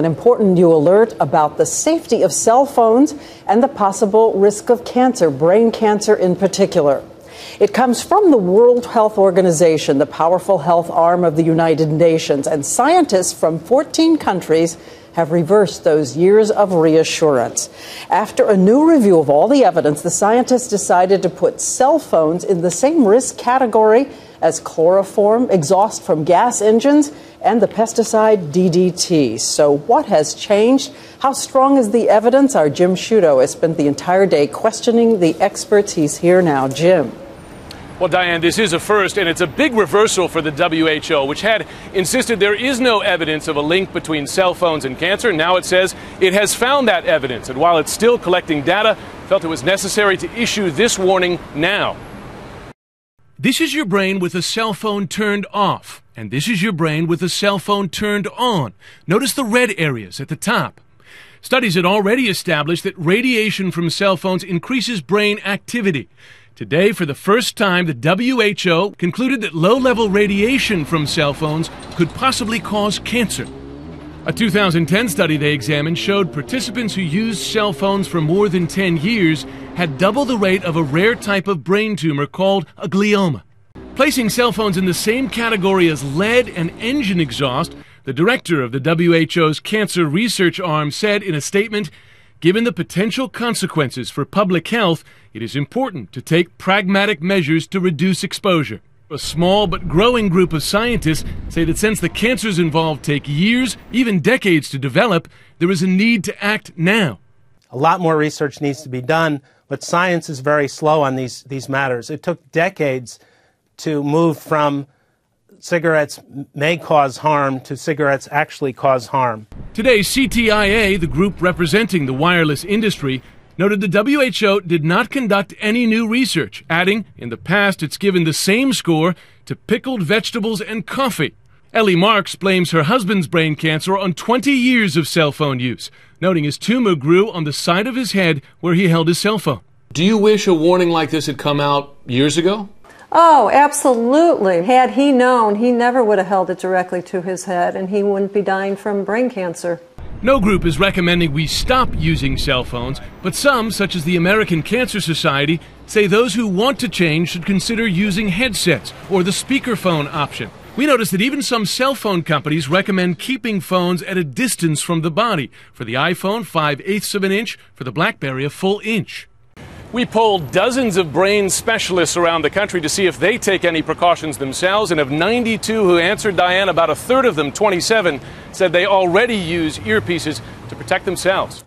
An important new alert about the safety of cell phones and the possible risk of cancer, brain cancer in particular. It comes from the World Health Organization, the powerful health arm of the United Nations, and scientists from 14 countries have reversed those years of reassurance. After a new review of all the evidence, the scientists decided to put cell phones in the same risk category as chloroform, exhaust from gas engines, and the pesticide DDT. So what has changed? How strong is the evidence? Our Jim Sciutto has spent the entire day questioning the experts. He's here now. Jim. Well, Diane, this is a first, and it's a big reversal for the WHO, which had insisted there is no evidence of a link between cell phones and cancer. Now it says it has found that evidence, and while it's still collecting data, felt it was necessary to issue this warning now. This is your brain with a cell phone turned off, and this is your brain with a cell phone turned on. Notice the red areas at the top. Studies had already established that radiation from cell phones increases brain activity. Today, for the first time, the WHO concluded that low-level radiation from cell phones could possibly cause cancer. A 2010 study they examined showed participants who used cell phones for more than 10 years had double the rate of a rare type of brain tumor called a glioma. Placing cell phones in the same category as lead and engine exhaust, the director of the WHO's cancer research arm said in a statement, "Given the potential consequences for public health, it is important to take pragmatic measures to reduce exposure." A small but growing group of scientists say that since the cancers involved take years, even decades to develop, there is a need to act now. A lot more research needs to be done, but science is very slow on these matters. It took decades to move from cigarettes may cause harm to cigarettes actually cause harm. Today, CTIA, the group representing the wireless industry, noted the WHO did not conduct any new research, adding, in the past it's given the same score to pickled vegetables and coffee. Ellie Marks blames her husband's brain cancer on 20 years of cell phone use, noting his tumor grew on the side of his head where he held his cell phone. Do you wish a warning like this had come out years ago? Oh, absolutely. Had he known, he never would have held it directly to his head, and he wouldn't be dying from brain cancer. No group is recommending we stop using cell phones, but some, such as the American Cancer Society, say those who want to change should consider using headsets or the speakerphone option. We noticed that even some cell phone companies recommend keeping phones at a distance from the body. For the iPhone, 5/8 of an inch, for the BlackBerry, a full inch. We polled dozens of brain specialists around the country to see if they take any precautions themselves, and of 92 who answered, Diane, about a third of them, 27, said they already use earpieces to protect themselves.